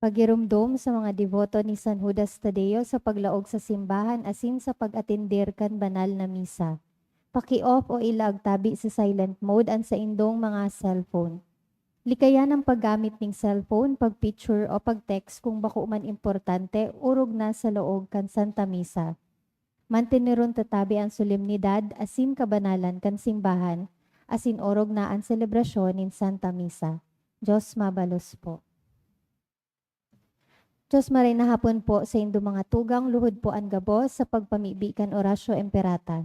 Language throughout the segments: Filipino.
Pagirumdom sa mga deboto ni San Judas Tadeo sa paglaog sa simbahan asin sa pag-atender kan banal na misa. Paki-off o ilag tabi sa silent mode ang sa indong mga cellphone. Likayan ang paggamit ng cellphone, pag-picture o pag-text kung bako man importante, urog na sa loob kan Santa Misa. Manteneron tatabi ang solemnidad asin kabanalan kan simbahan, asin orog na ang selebrasyon ng Santa Misa. Diyos mabalos po. Diyos maray na hapon po sa indo mga tugang luhod po ang gabos sa pagpamibikan orasyo emperata.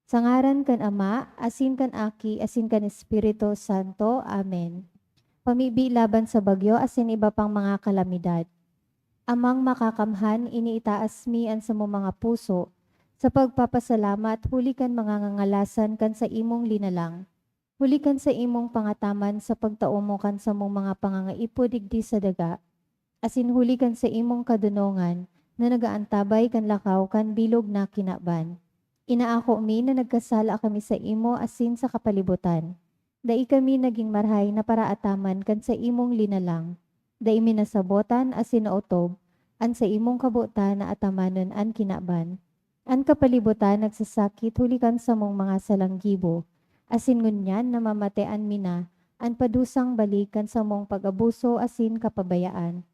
Sa ngaran kan Ama, asin kan Aki, asin kan Espiritu Santo. Amen. Pamibi laban sa bagyo, asin iba pang mga kalamidad. Amang makakamhan, iniitaas mi ang sa mga puso, sa pagpapasalamat, huli kan mga ngangalasan kan sa imong linalang. Huli kan sa imong pangataman sa pagtaumo kan sa mong mga pangangaipo digdi sa daga. Asin huli kan sa imong kadunongan na nagaantabay kan lakaw kan bilog na kinaban. Inaako mi na nagkasala kami sa imo asin sa kapalibutan. Dai kami naging marhay na paraataman kan sa imong linalang. Dai minasabotan asin nautob, an sa imong kabutan na atamanon an kinaban. An kapalibutan nagsasakit huli kan sa mong mga salanggibo. Asin ngunyan na mamatean mina, an padusang balikan sa mong pag-abuso asin kapabayaan.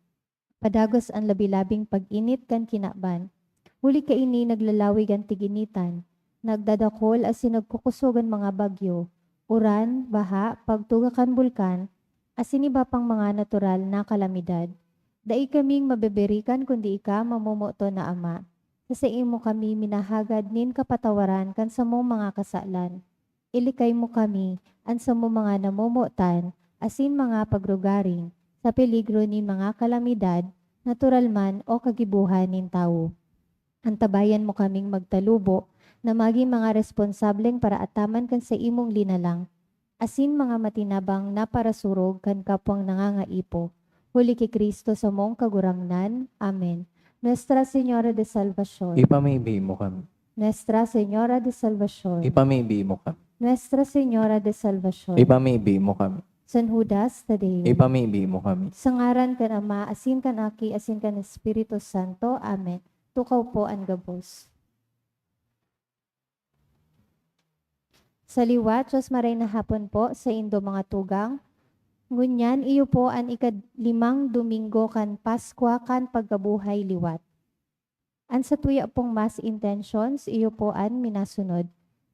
Padagos ang labi-labing pag-init kan kinaban. Huli ka ini naglalawig ang tiginitan. Nagdadakol asin nagkukusogan mga bagyo. Uran, baha, pagtugakan bulkan, asin iba pang mga natural na kalamidad. Dai kaming mabeberikan kundi ika mamumuto na Ama. Sa imo kami minahagad nin kapatawaran kan sa mong mga kasalan. Ilikay mo kami, an sa mong mga namumutan, asin mga pagrugaring, sa peligro ni mga kalamidad, natural man o kagibuhan nin tao. Antabayan mo kaming magtalubo na maging mga responsableng para ataman kan sa imong linalang, asin mga matinabang na parasurog kan kapwang nangangaipo. Huli kay Kristo sa mong kagurangnan. Amen. Nuestra Señora de Salvación. Ipamimbi mo kami. Nuestra Señora de Salvación. Ipamimbi mo kami. Nuestra Señora de Salvación. Ipamimbi mo kami. San Judas Tadeo. Ipamimbi mo kami. Sa ngaran kan Ama, asin kan Aki, asin kan Espiritu Santo. Amen. Tukaw po ang gabos. Sa liwat, Diyos maray na hapon po sa indo mga tugang. Ngunyan, iyo po ang ikadlimang Domingo kan Paskwa kan pagkabuhay liwat. An sa tuya pong mass intentions, iyo po ang minasunod.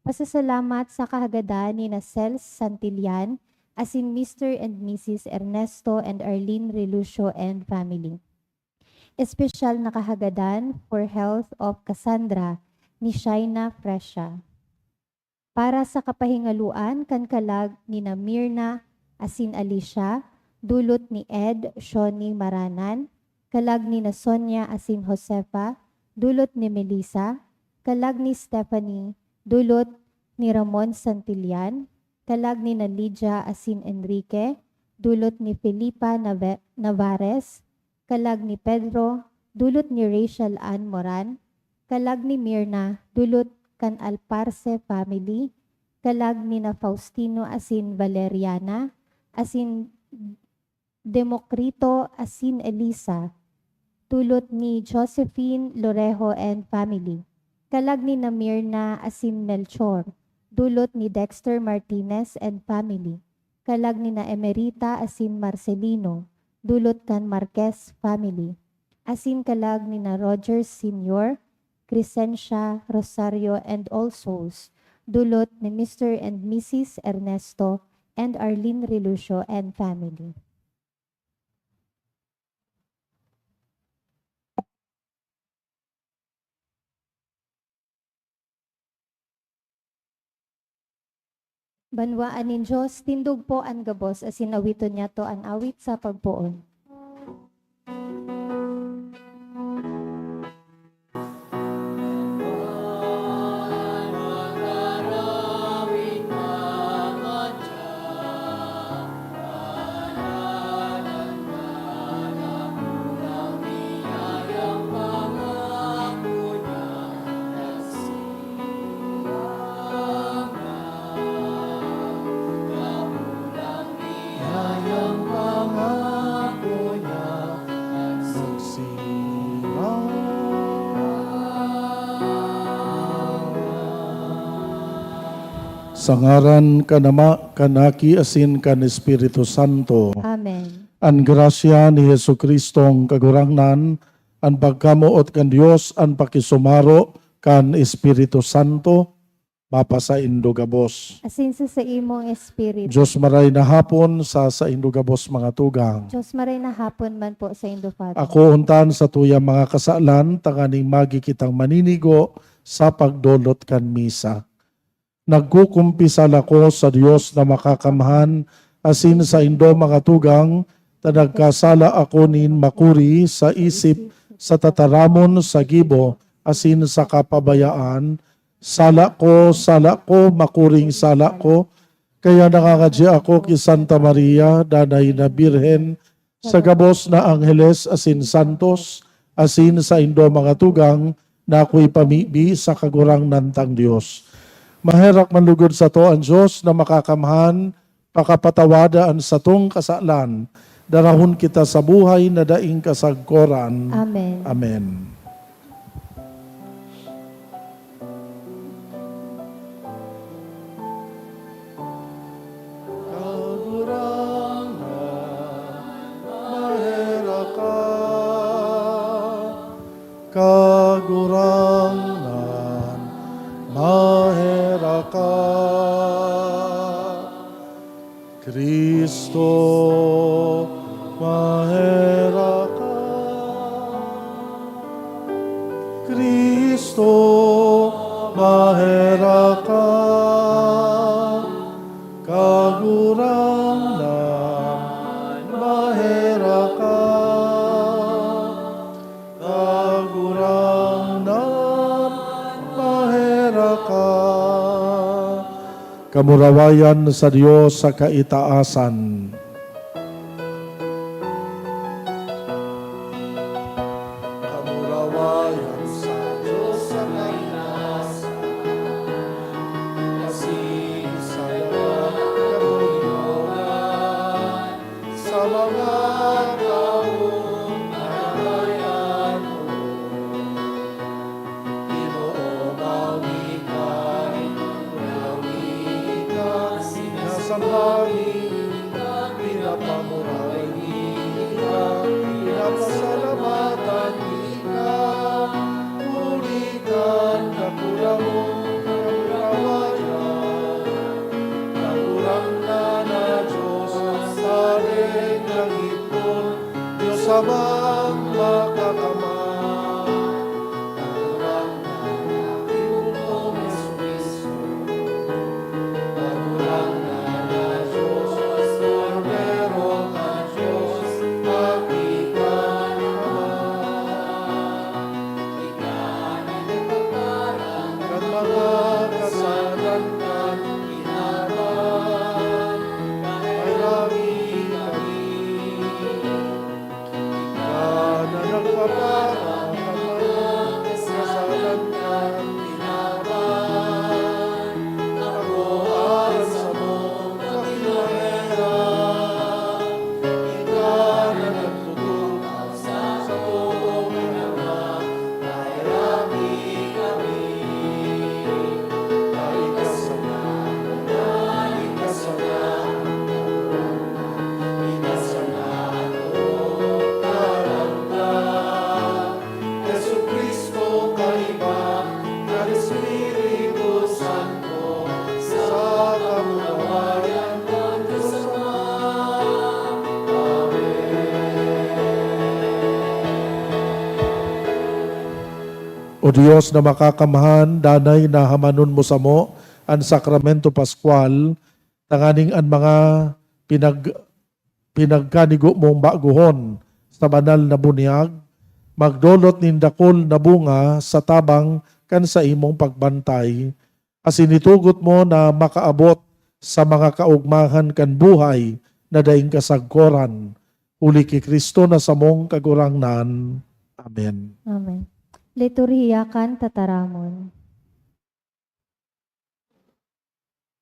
Pasasalamat sa kahagadan ni Nacel Santillan, asin Mr. and Mrs. Ernesto and Arlene Relucio and family. Espesyal na kahagadan for health of Cassandra ni Shaina Fresha. Para sa kapahingaluan kan kalag ni na Mirna asin Alicia, dulot ni Ed Shoni Maranan, kalag ni na Sonia asin Josefa, dulot ni Melissa, kalag ni Stephanie, dulot ni Ramon Santillan, kalag ni na Lydia asin Enrique, dulot ni Felipa Navares, kalag ni Pedro, dulot ni Rachel Ann Moran, kalag ni Mirna, dulot kan Alparce family, kalag ni na Faustino asin Valeriana, asin Demokrito asin Elisa, dulot ni Josephine Lorejo and family, kalag ni na Mirna asin Melchor, dulot ni Dexter Martinez and family, kalag ni na Emerita asin Marcelino, dulot kan Marquez family, asin kalag ni na Roger Sr., Crescencia, Rosario, and all souls, dulot ni Mr. and Mrs. Ernesto and Arlene Relucio and family. Banwaan nin Diyos, tindog po ang gabos, asin awiton niya to an awit sa pagpuon. Yang pangako Sa ngaran kanama kanaki asin kan Espiritu Santo. Amen. Ang grasya ni Hesu Kristong kagurangnan, ang pagkamuot kan Dios, ang pakisumaro kan Espiritu Santo, mapasa indugabos. Asin sa imong espiritu. Diyos maray na hapon sa indugabos mga tugang. Diyos maray na hapon man po sa Indo Father. Ako untan sa tuyang mga kasalan, tanganing magi kitang maninigo sa pagdolot kan misa. Nagkukumpisal ako sa Diyos na makakamahan, asin sa indo mga tugang, na nagkasala ako nin makuri sa isip, sa tataramon, sa gibo, asin sa kapabayaan. Sala ko, makuring sala ko, kaya nangangadya ako kay Santa Maria, Danay na Birhen, sa gabos na Angeles, asin Santos, asin sa indo mga tugang, na ako'y pamibi sa kagurang nantang Diyos. Maherak manlugod sa to ang Diyos na makakamahan, pakapatawadaan sa tong kasalan, darahon kita sa buhay na daing kasagkoran. Amen. Amen. Kagurangan, mahera ka. Kristo, mahera ka. Kristo, mahera ka. Kagurangan, mahera ka. Kamurawayan sa Diyos sa kaitaasan. Kamurawayan sa Diyos sa kaitaasan. Asin sa kabulungan sa mga taong narayan mo. Ginoo mawikay, mawikay, sinasambangin ka, pinapamurayan ka, pinapasalamatan ka, pulitan, nakulang mo, kamurawayan, nakulang na Diyos, saling ng ipon, Diyos amang makakamay, nakulang na Panginoong Jesucristo, nakulang na Diyos, Cordero ng Diyos, makikan kan mga kasalan kan ginawan, mailangin kami. Ikaw na nagpapara kan mga kasalan kan ginawan, ako aral sa mong kakinahera. Ikaw na nagtutunaw sa tuong naman, mailangin kami. Jesucristo kaiba ng Espiritu Santo sa kamurawayan ng Diyos Ama. O Diyos na makakamahan, danay na hamanon mo sa mo, ang sakramento Pascual, tanganing ang mga pinagkanigo mong baguhon sa banal na bunyag, magdolot nindakol na bunga sa tabang kan sa imong pagbantay, asinitugot mo na makaabot sa mga kaugmahan kan buhay na daing kasagkoran. Uli ki Kristo na sa mong kagurangnan. Amen. Amen. Liturhiya kan tataramon.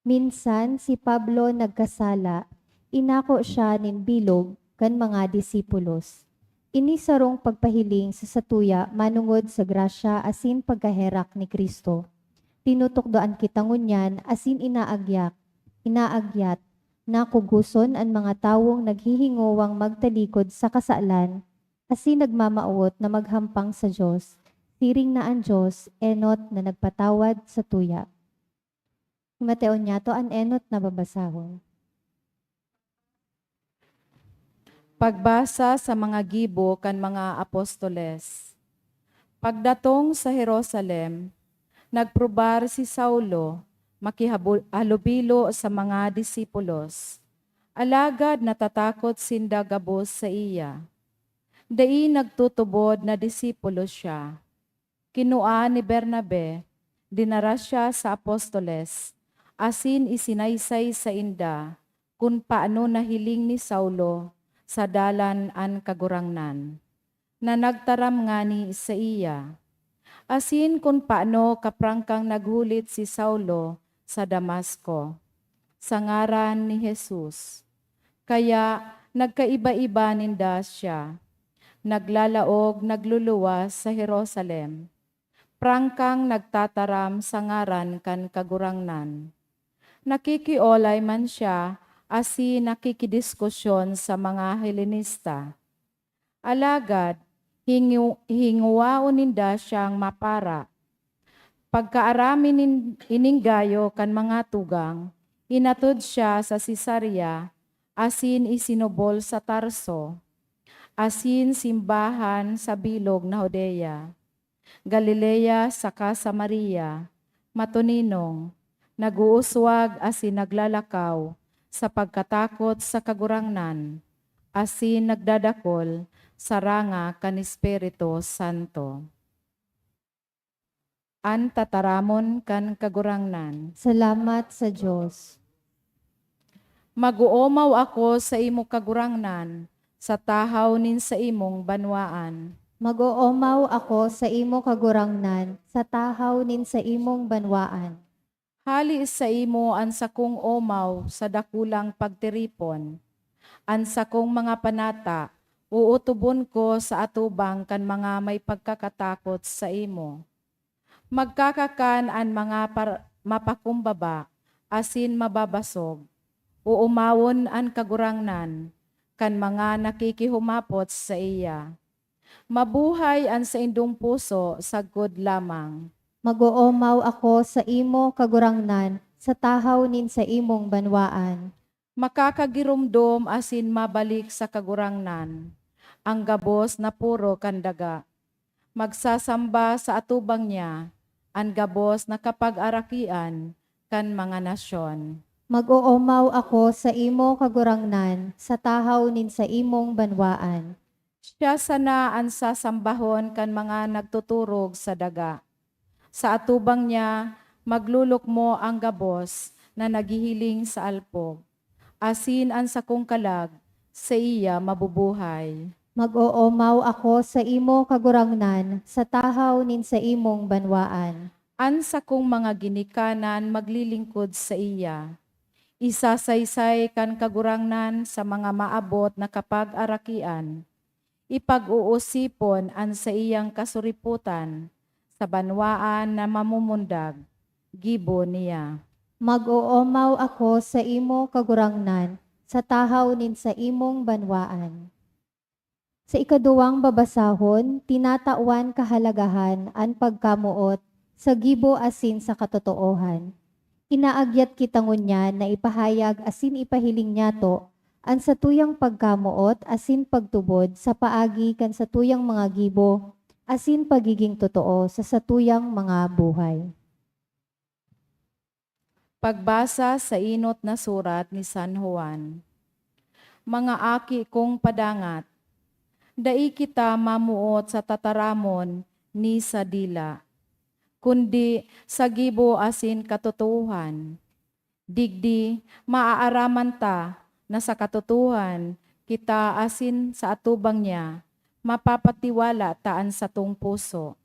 Minsan si Pablo nagkasala, inako siya nin bilog kan mga disipulos. Inisarong pagpahiling sa satuya manungod sa grasya asin pagkaherak ni Kristo. tinutukdoan kita ngunyan asin inaagyat, na kuguson ang mga tawong naghihingowang magtalikod sa kasalan, asin nagmamauot na maghampang sa Diyos, siring na ang Diyos, enot na nagpatawad sa tuya. Himateon niya to an enot na babasahon. Pagbasa sa mga gibo kan mga apostoles. Pagdatong sa Jerusalem, nagprobar si Saulo, makihalubilo sa mga disipulos. Alagad natatakot sinda gabos sa iya. Dai nagtutubod na disipulo siya. Kinua ni Bernabe, dinara siya sa apostoles, asin isinaysay sa inda, kung paano nahiling ni Saulo sa dalan an kagurangnan, na nagtaram nga ni sa iya. Asin kung paano kaprangkang naghulit si Saulo sa Damasco, sa ngaran ni Jesus. Kaya nagkaiba-iba ninda siya, naglalaog, nagluluwas sa Jerusalem, prangkang nagtataram sa ngaran kan kagurangnan. Nakikiolay man siya, asin nakikidiskusyon sa mga Helenista. Alagad, hinguwaon ninda siyang mapara. Pagkaarami ininggayo kan mga tugang, inatod siya sa Cesarea, asin isinubol sa Tarso, asin simbahan sa bilog na Judea, Galilea saka Samaria, matuninong, naguuswag asin naglalakaw, sa pagkatakot sa kagurangnan, asin nagdadakol sa ranga kan Espiritu Santo. An tataramon kan kagurangnan. Salamat sa Diyos. Maguomaw ako sa imo kagurangnan, sa tahaw nin sa imong banwaan. Mag-oomaw ako sa imo kagurangnan, sa tahaw nin sa imong banwaan. Hali sa imo ang sakong omaw sa dakulang pagtiripon. Ang sakong mga panata, uutubon ko sa atubang kan mga may pagkakatakot sa imo. Magkakakan ang mga mapakumbaba, asin mababasog. Uumawon ang kagurangnan, kan mga nakikihumapot sa iya. Mabuhay ang sa indong puso, sagod lamang. Mag-oomaw ako sa imo kagurangnan, sa tahaw nin sa imong banwaan. Makakagirumdom asin mabalik sa kagurangnan, ang gabos na puro kandaga. Magsasamba sa atubang niya, ang gabos na kapag-arakian kan mga nasyon. Mag-oomaw ako sa imo kagurangnan, sa tahaw nin sa imong banwaan. Siya sana ang sasambahon kan mga nagtuturog sa daga. Sa atubang niya, maglulukmo ang gabos na naghihiling sa alpog. Asin ang sakong kalag, sa iya mabubuhay. Mag-oomaw ako sa imo kagurangnan, sa tahaw nin sa imong banwaan. Ang sakong mga ginikanan maglilingkod sa iya. Isasaysay kan kagurangnan sa mga maabot na kapag-arakian. Ipag-uusipon ang sa iyang kasuriputan, sa banwaan na mamumundag, gibo niya. Mag-oomaw ako sa imo kagurangnan, sa tahaw nin sa imong banwaan. Sa ikaduwang babasahon, tinatawan kahalagahan ang pagkamuot sa gibo asin sa katotoohan. Inaagyat kita ngunyan na ipahayag asin ipahiling niyato ang satuyang pagkamuot asin pagtubod sa paagi kan satuyang mga gibo asin pagiging totoo sa satuyang mga buhay. Pagbasa sa inot na surat ni San Juan. Mga aki kong padangat, dai kita mamuot sa tataramon ni sa dila, kundi sa gibo asin katotohanan. Digdi maaaraman ta na sa katotohanan kita asin sa atubang niya, mapapatiwala taan sa tong puso.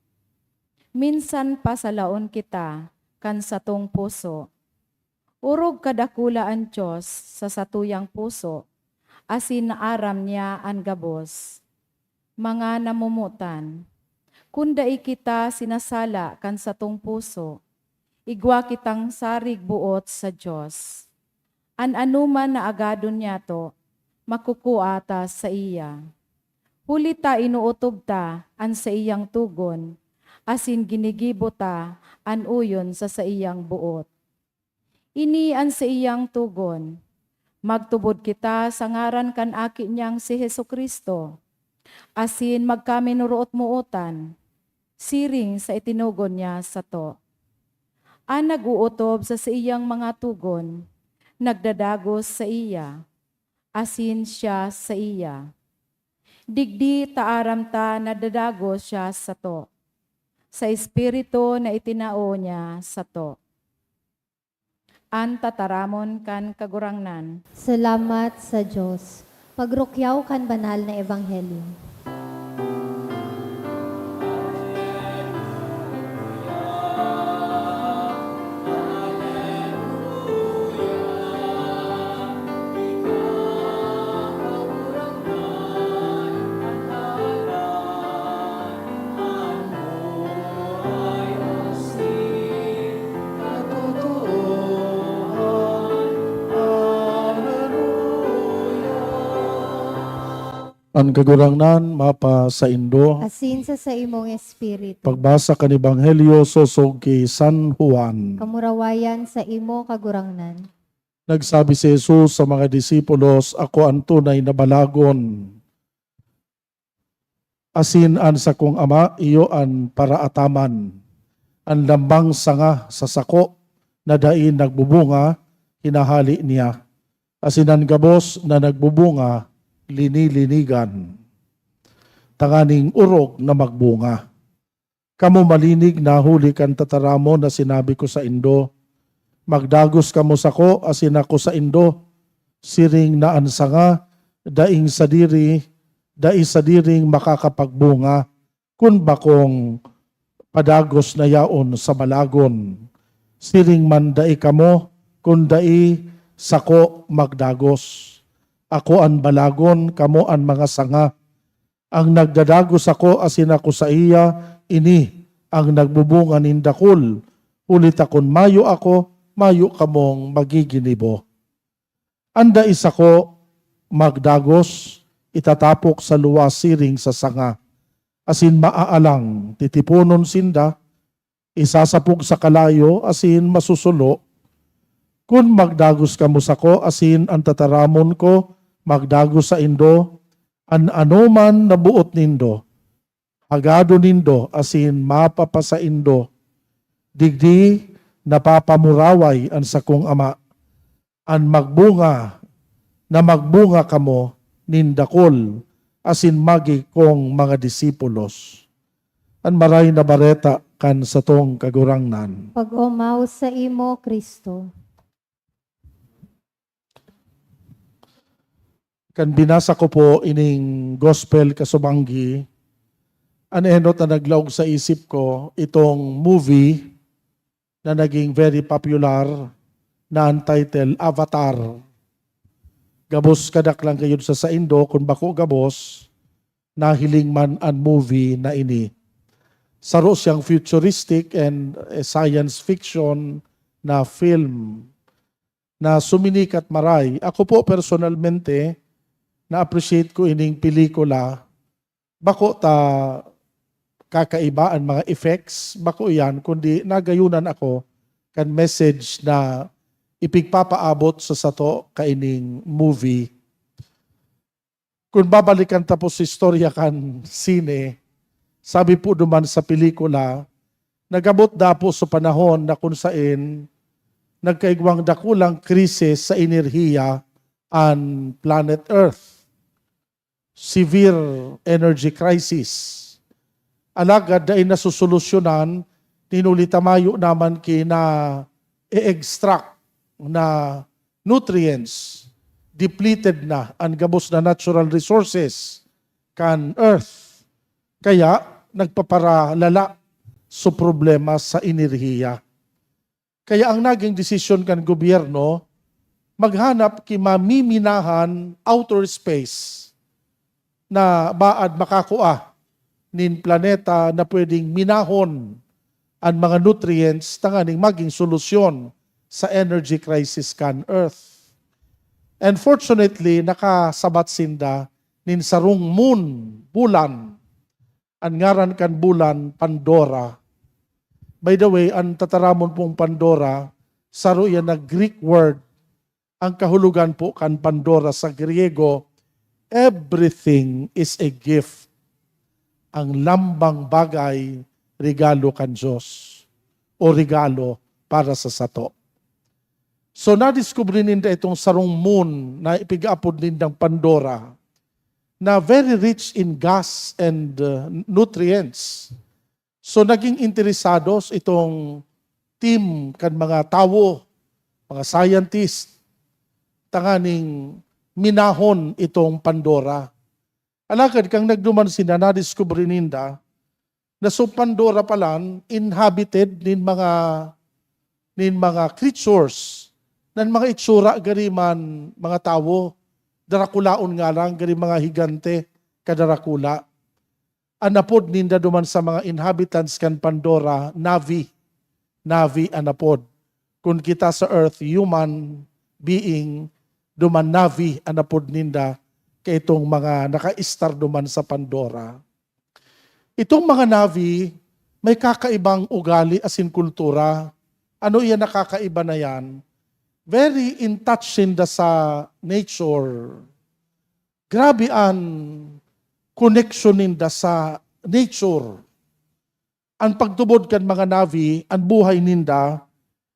Minsan pa sa laon kita, kan sa tong puso. Urog kadakula ang Diyos sa satuyang puso, asin aram niya ang gabos. Mga namumutan, kung dai kita sinasala kan sa tong puso, igwa kitang sarig buot sa Diyos. Anuman na agadon niya to, makukuata sa iya. Huli ta inuutob ta an sa iyang tugon, asin ginigibo ta an uyon sa iyang buot. Ini an sa iyang tugon, magtubod kita sa ngaran kan aki niyang si Hesukristo, asin magkaminuruot muutan, siring sa itinugon niya sa to. Ang nag-uutob sa iyang mga tugon, nagdadagos sa iya, asin siya sa iya. Digdi taaram ta nadadagos siya sa to, sa espiritu na itinao niya sa to. An tataramon kan kagurangnan, Salamat sa Diyos. Pagrukyaw kan banal na ebanghelyo. Ang kagurangnan, mapa sa Indo. Asin sa imong espiritu. Pagbasa kan Ebanghelyo sosog kay San Juan. Kamurawayan sa imo kagurangnan. Nagsabi si Jesus sa mga disipulos, ako ang tunay na balagon. Asin an sa kong ama, iyo an paraataman. Ang lambang sanga sa sako na dain nagbubunga, hinahali niya. Asin ang gabos na nagbubunga, linilinigan. Tanganing urog na magbunga. Kamu malinig na huli kan tataramo na sinabi ko sa Indo. Magdagos kamo sako asin ako sa Indo. Siring na ansanga, daing sadiri, dai sadiring makakapagbunga. Kun bakong padagos na yaon sa balagon. Siring man dai kamo, kun dai sako magdagos. Ako an balagon, kamo an mga sanga. Ang nagdadagos ako asin ako sa iya, ini ang nagbubunga nindakul. Ulit akon mayo ako, mayo kamong magiginibo. Anda isa ko magdagos, itatapok sa luwa siring sa sanga. Asin maaalang, titipunon sinda, isasapog sa kalayo, asin masusulo. Kung magdagos kamo sako, asin ang tataramon ko, magdagos sa Indo, an anuman nabuot nindo, agado nindo, asin mapapa sa Indo, digdi napapamuraway an sakong ama, an magbunga, na magbunga kamo, nindakol, asin magi kong mga disipulos. An maray na bareta kan sa tong kagurangnan. Pag-umaw sa imo, Kristo. Kan binasa ko po ining gospel kasubanggi, anenot na naglaog sa isip ko itong movie na naging very popular na untitled Avatar. Gabos kadak lang kayo sa Indo, kung bako gabos, nahiling man ang movie na ini. Saro siyang futuristic and science fiction na film na suminikat maray. Ako po personalmente, na-appreciate ko ining pelikula. Bako ta kakaiba ang mga effects, bako yan, kundi nagayunan ako kan message na ipigpapaabot sa sato kaining movie. Kung babalikan tapos istorya kan sine, sabi po duman sa pelikula, nagabot dapo sa panahon na kung saan nagkaigwang dakulang krisis sa enerhiya ang planet Earth. Severe energy crisis. Alagad dahil nasusolusyonan, tinulitamayo naman kina i-extract na nutrients, depleted na ang gabos na natural resources kan Earth. Kaya nagpaparalala sa problema sa enerhiya. Kaya ang naging desisyon kan gobyerno, maghanap ki mamiminahan outer space na baad makakua nin planeta na pwedeng minahon ang mga nutrients tanganing maging solusyon sa energy crisis kan Earth. And fortunately, nakasabat sinda nin sarong moon, bulan. Ang ngaran kan bulan, Pandora. By the way, ang tataramon pong Pandora, saro yan na Greek word. Ang kahulugan po kan Pandora sa Griego, everything is a gift. Ang lambang bagay, regalo kan Diyos. O regalo para sa sato. So nadiskubre ninda itong sarong moon na ipigaapod nindang Pandora na very rich in gas and nutrients. So naging interesados itong team kan mga tao, mga scientist, tanganing minahon itong Pandora. Alagad kang nagduman sina, nadiskubre ninda na so Pandora palan inhabited nin mga creatures nan mga itsura gariman mga tao, darakulaon nga lang gari mga higante kadarakula. Anapod ninda duman sa mga inhabitants kan Pandora, Navi anapod. Kung kita sa earth, human being, duman Navi anapod ninda kay itong mga naka-star duman sa Pandora. Itong mga Navi, may kakaibang ugali asin kultura. Ano yan nakakaiba na yan? Very in touch sinda sa nature. Grabe ang connection ninda sa nature. Ang pagtubod kan mga Navi, ang buhay ninda,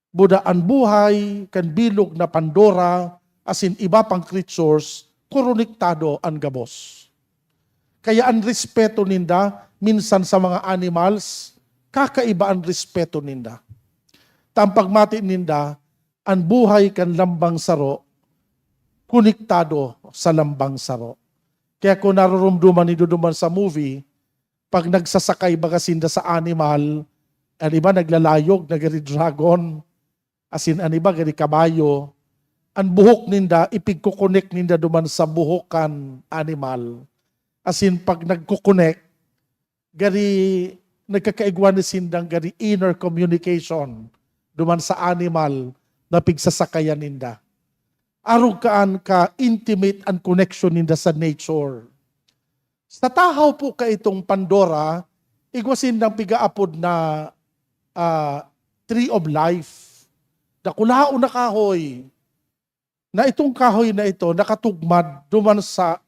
buda ang buhay kan bilog na Pandora, asin iba pang creatures, konektado ang gabos. Kaya ang respeto ninda, minsan sa mga animals, kakaiba ang respeto ninda. Tampagmati ninda, ang buhay kan lambang saro, konektado sa lambang saro. Kaya kung narurumduman niduduman sa movie, pag nagsasakay baga sinda sa animal, ang iba naglalayog, nagari dragon, asin ang iba gari kabayo, ang buhok ninda, ipigkukonek ninda duman sa buhokan animal. Asin pag nagkukonek, gari nagkakaigwan ni sindang gari inner communication duman sa animal na pigsasakayan ninda. Arog kaan ka intimate and connection ninda sa nature. Sa tahaw po ka itong Pandora, igwasin ng pigaapod na tree of life. Dakulao na kahoy. Na itong kahoy na ito nakatugmad duman sa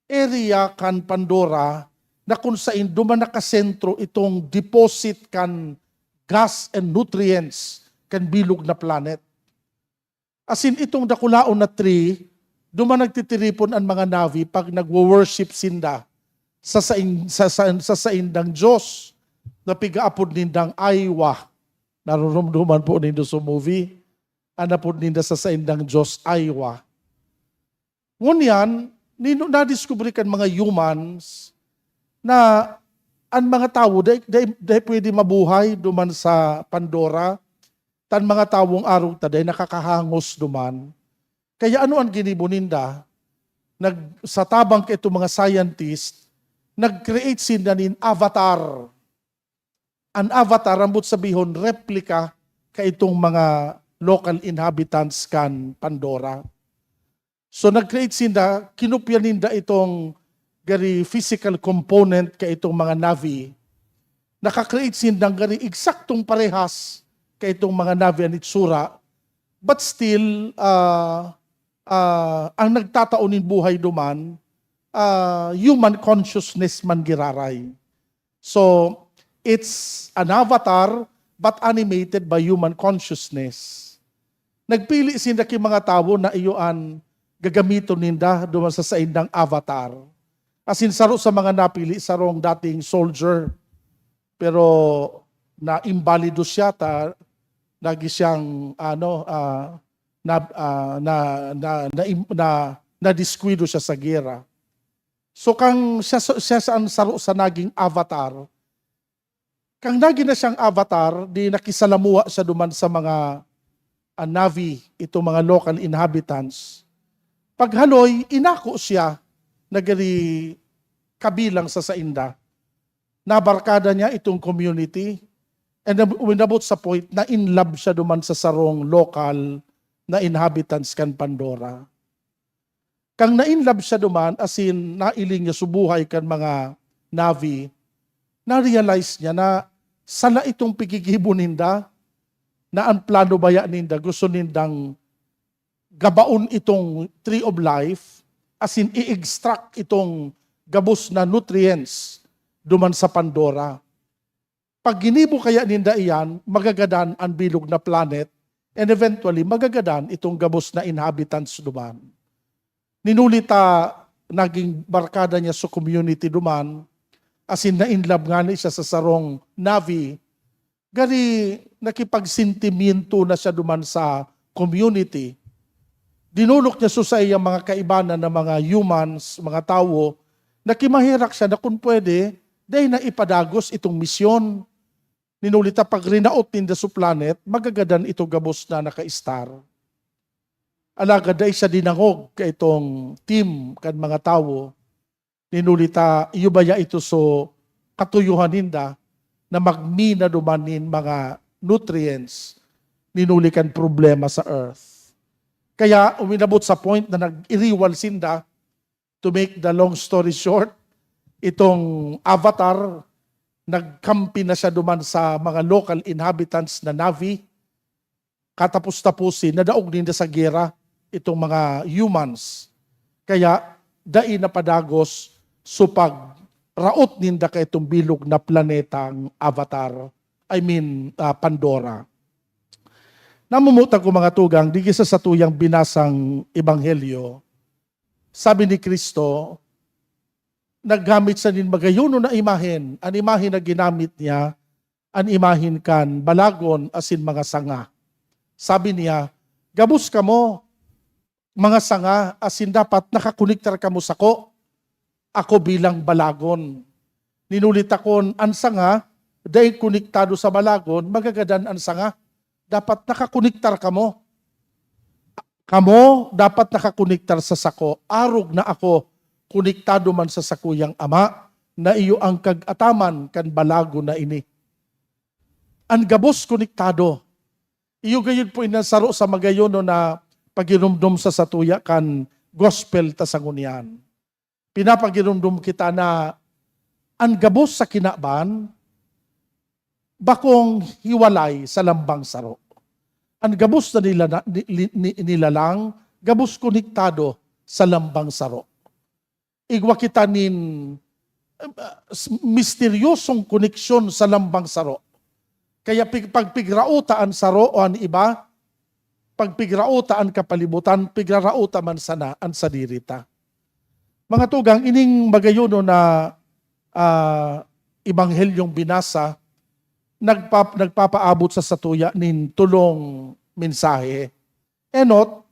area kan Pandora na kung saan duman nakasentro itong deposit kan gas and nutrients kan bilog na planet. Asin itong dakulaon na tree, duman nagtitiripon ang mga Navi pag nagwo-worship sinda sa saindang Diyos na pigaapod nindang Aywa. Narurumduman po nindo sa movie. Anapod ninda sa saindang Diyos Aywa. Ngunyan, nadiskubre kan mga humans na ang mga tao dahil pwede mabuhay duman sa Pandora, tan mga tawong araw taday nakakahangos duman. Kaya ano ang ginibo ninda? Sa tabang ka itong mga scientist, nag-create sila nin avatar. An avatar, ambot sabihon, replika ka itong mga local inhabitants kan Pandora. So nag-create sila, kinupya ninda itong gari physical component ka itong mga Navi. Naka-create sila gari eksaktong parehas ka itong mga Navi ang itsura. But still, ang nagtataonin buhay duman, human consciousness man giraray. So, it's an avatar but animated by human consciousness. Nagpili sinda ki mga tao na iyoan gagamito ninda duman sa saindang avatar. Asin saro sa mga napili, sarong dating soldier. Pero na-imbalido siya, lagi siyang na-diskwido siya sa gera. So kang siya saro sa naging avatar, kang naging na siyang avatar, di nakisalamuha siya duman sa mga Navi, itong mga local inhabitants. Paghaloy, inako siya nagari kabilang sa sainda. Nabarkada niya itong community, And winabot sa point na in love siya duman sa sarong local na inhabitants kan Pandora. Kang na in love siya duman, as in nailing niya subuhay kan mga Navi, na-realize niya na sala itong pigigibo ninda, na ang plano baya ninda, gusto nindang gabaon itong tree of life, as in i-extract itong gabos na nutrients duman sa Pandora. Pag ginibo kaya ninda iyan, magagadan ang bilog na planet, and eventually magagadan itong gabos na inhabitants duman. Ninulita naging barkada niya sa community duman, as in na-inlove nga ni siya sa sarong Navi, gari nakipagsentimento na siya duman sa community. Dinulok niya sa iyang mga kaibanan na mga humans, mga tao, nakimahirak siya na kung pwede, dahil na ipadagos itong misyon. Ninulita pag rinaot ninda sa planet, magagadan ito gabos na naka-star. Alaga dahil siya dinangog ka itong team kan mga tao. Ninulita, iyubaya ito so katuyuhan ninda na magmina dumanin mga nutrients, ninulikan problema sa earth. Kaya uminabot sa point na nag-iriwal sinda, to make the long story short, itong Avatar, nagkampi na siya duman sa mga local inhabitants na Navi, katapos-tapusin, nadaog ninda sa gera itong mga humans. Kaya, dai na padagos, so pag raot ninda ka itong bilog na planetang Avatar, Pandora. Namumutan ko mga tugang, di kisa sa tuyang binasang ebanghelyo, sabi ni Kristo, naggamit sa nin magayuno na imahen, ang imahen na ginamit niya, ang imahen kan balagon asin mga sanga. Sabi niya, gabus ka mo, mga sanga, asin dapat nakakonektar ka mo sako, ako bilang balagon. Ninulit akon, ang sanga, dahil konektado sa balagon, magagadan ang sanga. Dapat nakakonektar ka mo. Kamo, dapat nakakonektar sa sako. Arog na ako, konektado man sa sakuyang ama, na iyo ang kag-ataman kan balago na ini. Ang gabos konektado. Iyo gayon po inasaro sa magayon na pagirumdum sa satuya kan gospel tasangunyan. Pinapagirumdum kita na ang gabos sa kinaban, bakong hiwalay sa lambang saro. Ang gabos na nilalang, gabos konektado sa lambang saro. Igwa kita nin misteryosong koneksyon sa lambang saro. Kaya pag pigrauta ang saro o ang iba, pag pigrauta ang kapalibutan, pigrauta man sana ang sadirita. Mga tugang, ining magayono na ibanghelyong binasa, nagpapaabot sa satuya nin tulong mensahe. Enot,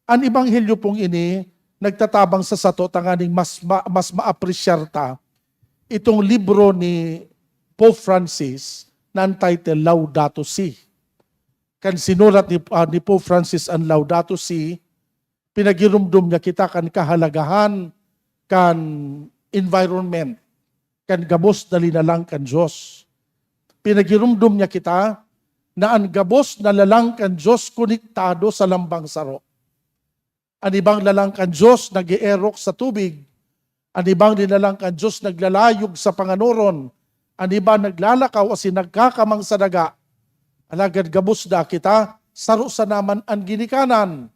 ang ibanghelyo pong ini, nagtatabang sa sato tanganing mas ma-appreciar ta itong libro ni Pope Francis na entitled Laudato Si. Kan sinulat ni Pope Francis ang Laudato Si, pinagirumdum niya kita kan kahalagahan, kan environment, kan gabos na linalang kan Diyos. Pinagirumdum niya kita na ang gabos na lalang kan Diyos konektado sa lambang saro. Ang ibang lalang kan Diyos nag-ierok sa tubig. Ang ibang dinalang kan Diyos naglalayog sa panganuron. Ang iba naglalakaw asin nagkakamang sa daga. Alagad gabos da kita, saro sa naman ang ginikanan.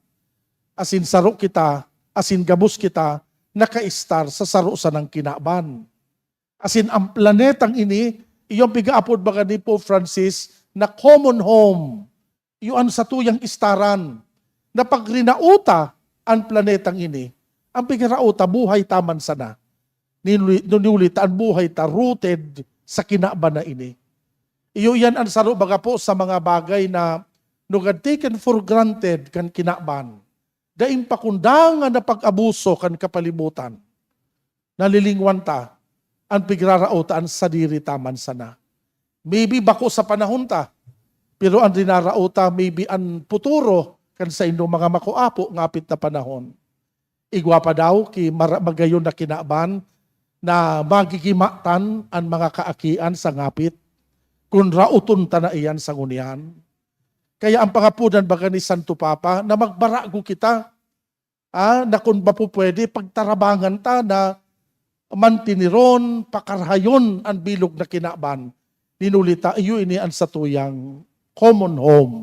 Asin saro kita, asin gabos kita, naka-star sa saro sa ng kinaban. Asin ang planetang ini, iyong pigaapod baga ni Pope Francis, na common home. Iyon sa tuyang istaran. Na pag rinauta ang planetang ini, ang pigrauta buhay taman sana. Nunulit ang buhay ta rooted sa kinaban na ini. Iyo yan ang saro baga po sa mga bagay na nugad taken for granted kan kinaban. Daing pakundangan na pag-abuso kan kapalibutan. Nalilingwan ta ang pigrarauta ang sadiri taman sana. Maybe bako sa panahon ta, pero ang dinarauta maybe ang puturo kan sa inyong mga makuapo ngapit na panahon. Igwa pa daw ki magayon na kinaban na magigimatan ang mga kaakian sa ngapit. Kung rauton ta na iyan sa ngunyan. Kaya ang pangapunan baga ni Santo Papa na magbarago kita, na kung ba po pwede, pagtarabangan ta na mantiniron, pakarhayon ang bilog na kinaban. Ninulita, iyo ini ang satuyang common home.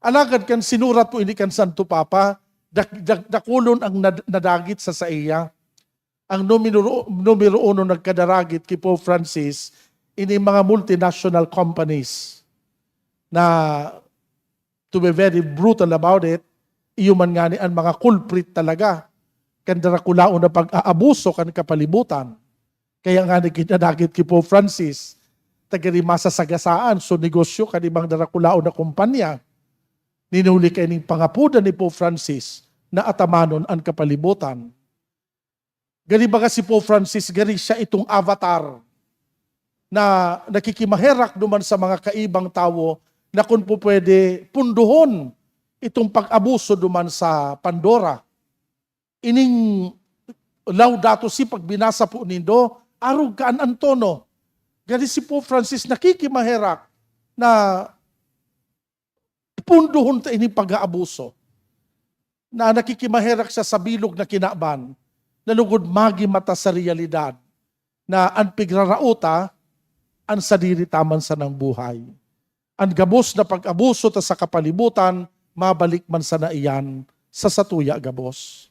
Alagad kan sinurat po ini kan Santo Papa, dakulon ang nadagit sa iya. Ang numero uno nagkadaragit kay Pope Francis, ini mga multinational companies na, to be very brutal about it, iyo man nga ni ang mga culprit talaga kan darakulaon na pag-aabuso kan kapalibutan. Kaya nga nagkidadagit kay Pope Francis, tagari masasagasaan so negosyo kanibang darakulaon na kumpanya. Ninuli kay ning pangapudan ni Pope Francis na atamanon ang kapalibutan. Gani baga si Pope Francis, gani siya itong avatar na nakikimaherak duman sa mga kaibang tao na kung po pwede punduhon itong pag-abuso duman sa Pandora. Ining Laudato Si pag binasa po nindo, arog kaan ang tono. Gani si Pope Francis nakikimaherak na punduhon ta ining pag-aabuso. Na nakikimaherak siya sa bilog na kinaban, nalugod magi mata sa realidad na ang pigrarauta ang sadiri taman sa ng buhay. Ang gabos na pag-abuso ta sa kapalibutan, mabalik man sa naiyan sa satuya gabos.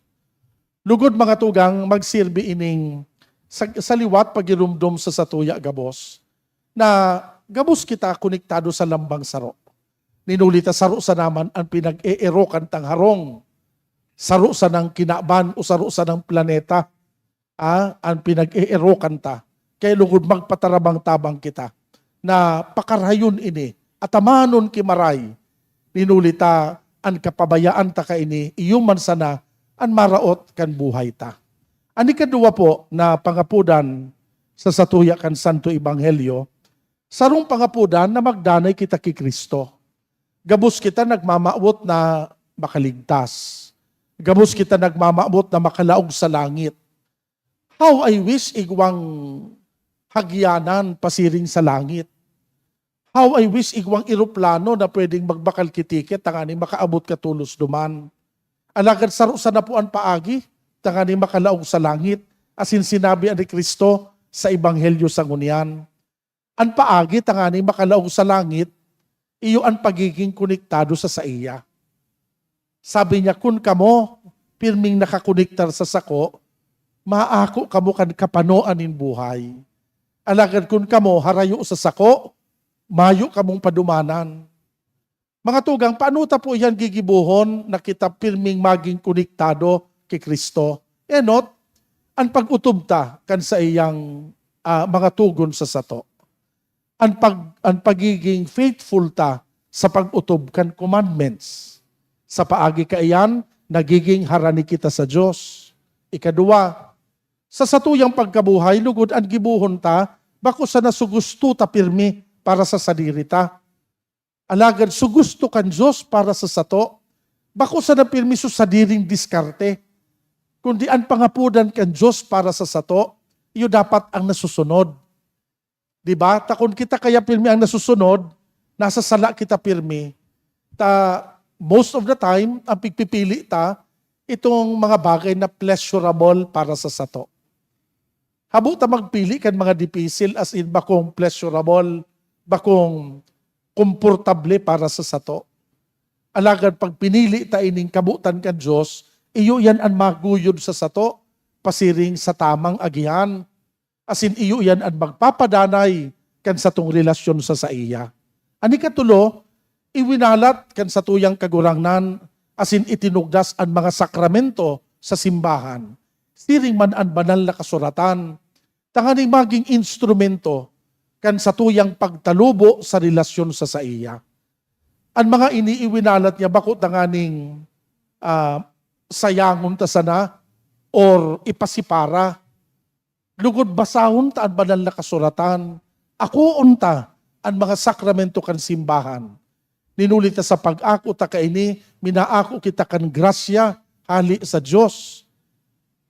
Lugod mga tugang, magsilbi ining sa liwat pagirumdum sa satuya gabos, na gabos kita konektado sa lambang saro. Ninulita saro sa naman ang pinag-e-erokan tang harong, saro sa ng kinaban o saro sa ng planeta, ang pinag-e-erokan ta. Kaya lugod magpatarabang tabang kita, na pakarhayon ini, atamanon kimaray, ninulita ang kapabayaan ta ka ini, iyuman sana, ang maraot kan buhay ta. Ani kadua po na pangapudan sa satuya kan Santo Ebanghelyo, sarong pangapudan na magdanay kita kay Kristo. Gabos kita nagmamaot na makaligtas. Gabos kita nagmamaot na makalaog sa langit. How I wish igwang hagyanan pasiring sa langit. How I wish igwang eroplano na pwedeng magbakal kitiket tangani makaabot ka tulos duman. Alagad saro sa napuan paagi, tangani makalaog sa langit, asin sinabi ni Kristo sa Ebanghelyo sa ngunyan. Ang paagi, tangani makalaog sa langit, iyo ang pagiging konektado sa iya. Sabi niya, kun kamo, pirming nakakonektar sa sako, maako kamo kan kapanoan in buhay. Alagad kun kamo, harayo sa sako, mayo kamong padumanan. Mga tugang, paano ta po yan gigibuhon na kita pirming maging konektado kay Kristo? Enot, ang pag-utob ta kan sa iyang mga tugon sa sato. Ang pagiging faithful ta sa pag-utob kan commandments. Sa paagi ka iyan, nagiging harani kita sa Diyos. Ikadua, sa satuyang pagkabuhay, lugod ang gibuhon ta, bako sa nasugusto ta pirmi para sa sadiri ta. Alagad sugusto kan Diyos para sa sato, bako sa napirmiso sa diring diskarte. Kundi ang pangapudan kan Diyos para sa sato, iyo dapat ang nasusunod. Diba? Takon kita kaya pirmi ang nasusunod, nasa sala kita pirmi. Most of the time, ang pigpipili ta, itong mga bagay na pleasurable para sa sato. Habo ta magpili kan mga dipisil as in bakong pleasurable, bakong komportable para sa sato. Alagad pag pinili ta ining kabutan kan Diyos, iyo yan ang maguyod sa sato, pasiring sa tamang agihan. Asin iyo yan ang magpapadanay kan satong relasyon sa iya. Ani katulo, iwinalat kan satuyang kagurangnan, asin itinugdas ang mga sakramento sa simbahan. Siring man ang banal na kasuratan, tanganing maging instrumento kan satuyang pagtalubo sa relasyon sa iya. Ang mga iniiwinalat niya bako tanganing sayangon ta sana or ipasipara. Lugod basahon ta ang banal na kasuratan. Ako unta ang mga sakramento kan simbahan. Ninulit ta sa pag-ako ta kaini, minaako kita kan grasya hali sa Diyos.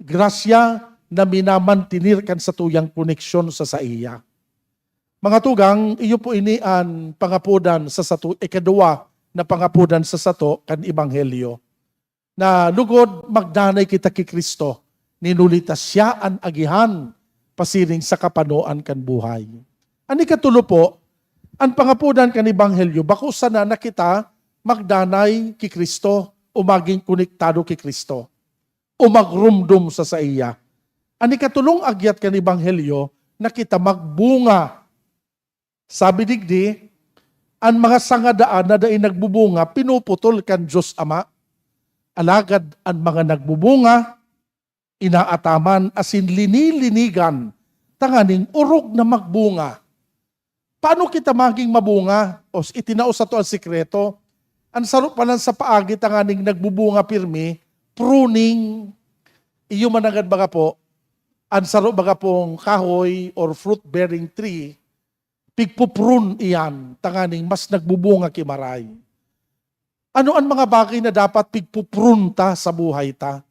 Grasya na minamantinir kan sa tuyang koneksyon sa iya. Mga tugang, iyo po inian pangapudan sa sato, ikaduwa na pangapudan sa sato kan Ebanghelyo. Na lugod magdanay kita ki Kristo, ninulitas siya an agihan, pasiring sa kapanoan kan buhay. Ani katulo po, ang pangapudan kan Ebanghelyo, bako sana na kita magdanay ki Kristo, o maging konektado ki Kristo, o magrumdum sa iya. Ani katulong agyat kan Ebanghelyo, na kita magbunga. Sabi digdi, ang mga sangadaan na dai nagbubunga, pinuputol kan Diyos Ama. Alagad ang mga nagbubunga, inaataman asin linilinigan, tanganing urog na magbunga. Paano kita maging mabunga? O itinaos sa to ang sikreto. Ang sarap pa lang sa paagi, tanganing nagbubunga pirmi, pruning. Iyo managad baga po, ang sarap baga pong kahoy or fruit-bearing tree, pigpuprun iyan, tanganing mas nagbubunga kimaray. Ano ang mga bagay na dapat pigpuprun ta sa buhay ta?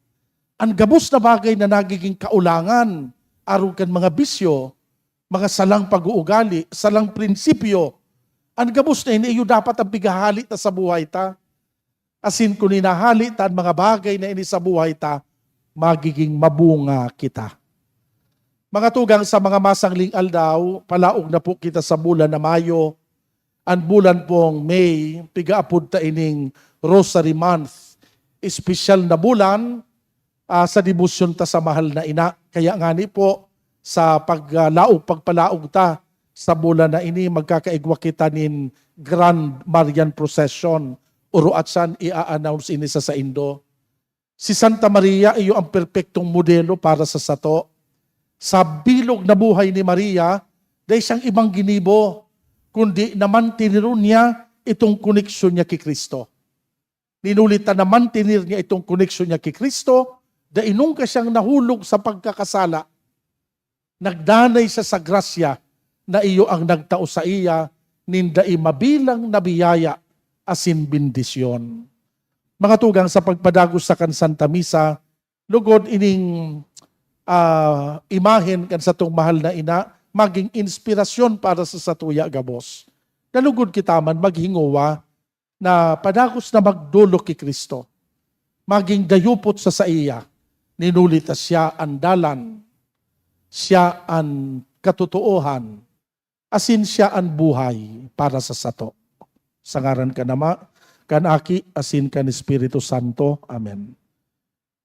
Ang gabos na bagay na nagiging kaulangan, aron kan mga bisyo, mga salang pag-uugali, salang prinsipyo, ang gabos na ini, iyo dapat ang pigahalit na sa buhay ta. Asin kung inahalit ta ang mga bagay na ini sa buhay ta, magiging mabunga kita. Mga tugang, sa mga masangling aldaw, palaog na po kita sa bulan na Mayo. Ang bulan pong May, pigaapod ta ining Rosary Month. Espesyal na bulan sa debosyon ta sa mahal na ina. Kaya nga ni po, sa pagpalaog ta sa bulan na ini, magkakaigwa kita nin Grand Marian Procession. Uruat san i-announce ini sa Indo. Si Santa Maria, iyo ang perpektong modelo para sa sato. Sa bilog na buhay ni Maria, dahil siyang ibang ginibo, kundi naman tiniro niya itong koneksyon niya kay Kristo. Ninulit na naman tinir niya itong koneksyon niya kay Kristo, dahil nung ka siyang nahulog sa pagkakasala, nagdanay siya sa grasya na iyo ang nagtao sa iya, nindai mabilang na biyaya asin bendisyon. Mga tugang, sa pagpadagos sa kan Santa Misa, lugod ining imahen kan sa tong mahal na ina, maging inspirasyon para sa satuya gabos. Nalugod kita man maghingowa na padagos na magdulo ki Kristo. Maging dayupot sa iya, ninulitas siya ang dalan, siya ang katotohan, asin siya ang buhay para sa sato. Sa ngaran ka nama, kan aki, asin kan Espiritu Santo. Amen.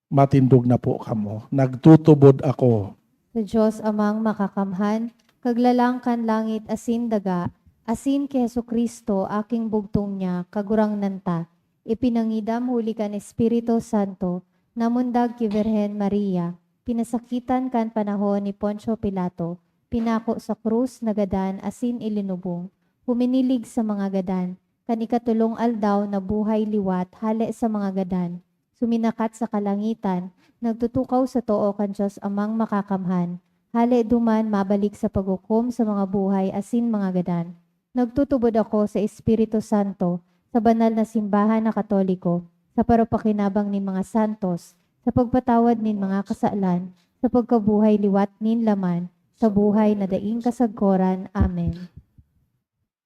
Matindog na po kamo. Nagtutubod ako Sa Diyos amang makakamhan, kaglalangkan langit asin daga, asin ki Jesucristo aking bugtong niya, kagurang nanta, ipinangidam huli kan Espiritu Santo, namundag ki Virhen Maria, pinasakitan kan panahon ni Poncio Pilato, pinako sa krus nagadan asin ilinubong, huminilig sa mga gadan, kan ikatulong aldaw na buhay liwat hale sa mga gadan, suminakat sa kalangitan, nagtutukaw sa too kan Diyos amang makakamhan, hale duman mabalik sa paghukom sa mga buhay asin mga gadan. Nagtutubod ako sa Espiritu Santo, sa banal na simbahan na Katoliko, sa parapakinabang ni mga santos, sa pagpatawad nin mga kasalan, sa pagkabuhay liwat nin laman, sa buhay na daing kasagkoran. Amen.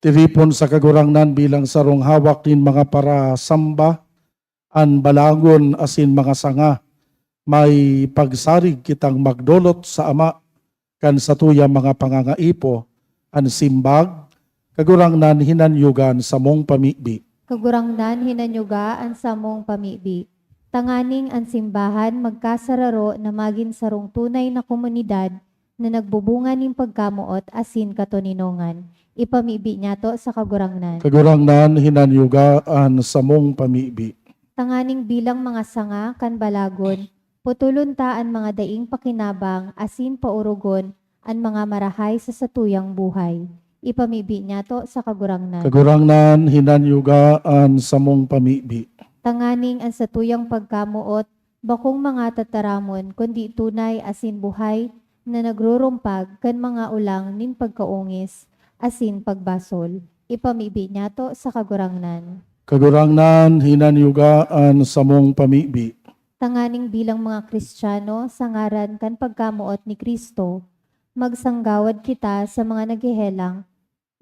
tiripon sa kagurangnan bilang sarong hawak nin mga para samba, an balangon asin mga sanga, may pagsarig kitang magdolot sa Ama, kan sa tuya mga pangangaipo, an simbag, kagurangnan hinanyugan sa mong pamibi. Kagurangnan hinanyugaan sa mong pamibi. Tanganing ang simbahan magkasararo na maging sarong tunay na komunidad na nagbubunga ning pagkamuot asin katoninongan. Ipamibi niya to sa kagurangnan. Kagurangnan hinanyugaan sa mong pamibi. Tanganing bilang mga sanga kan balagon, putulon ta ang mga daing pakinabang asin paurugon ang mga marahay sa satuyang buhay. Ipamibi niya to sa kagurangnan. Kagurangnan hinanyugaan sa mong pamibi. Tanganing ang satuyang pagkamuot, bakong mga tataramon, kundi tunay asin buhay na nagrurumpag kan mga ulang nin pagkaungis, asin pagbasol. Ipamibi niya to sa kagurangnan. Kagurangnan hinanyugaan sa mong pamibi. Tanganing bilang mga Kristiyano, sa ngaran kan pagkamuot ni Kristo, magsanggawad kita sa mga naghihelang,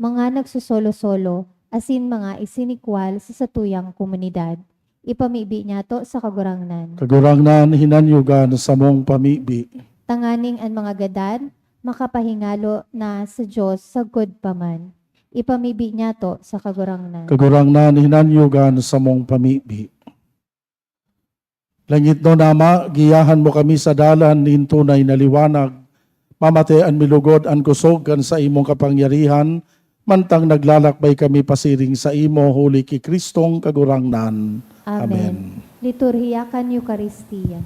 mga nagsusolo-solo, asin mga isinikwal sa satuyang komunidad. Ipamibi niya to sa kagurangnan. Kagurangnan hinanyugan sa mong pamibi. Tanganing ang mga gadan, makapahingalo na sa Diyos sagod paman. Ipamibi niya to sa kagurangnan. Kagurangnan hinanyugan sa mong pamibi. Langit no nama, giyahan mo kami sa dalan nin tunay na liwanag. Mamate an milugod an kusog kan sa imong kapangyarihan, mantang naglalakbay kami pasiring sa imo, huli ki Kristong kagurangnan. Amen. Liturhiya kan Eucharistia.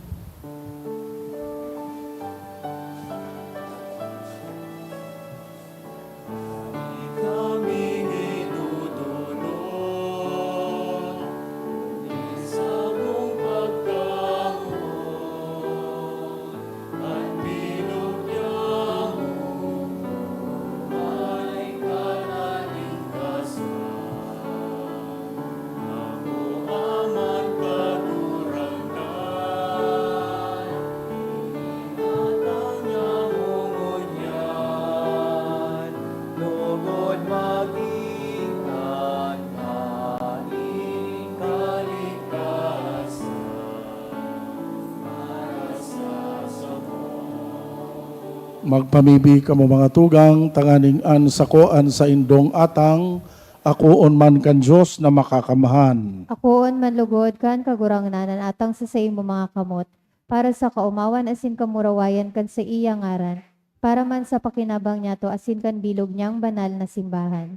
Magpamibi ka mo mga tugang, tanganing an sakoan sa indong atang, akuon man kan Diyos na makakamahan. Akoon manlugod kan kagurangnanan atang sa imo mga kamot, para sa kaumawan asin kamurawayan kan sa iya ngaran, para man sa pakinabang niya to asin kan bilog niyang banal na simbahan.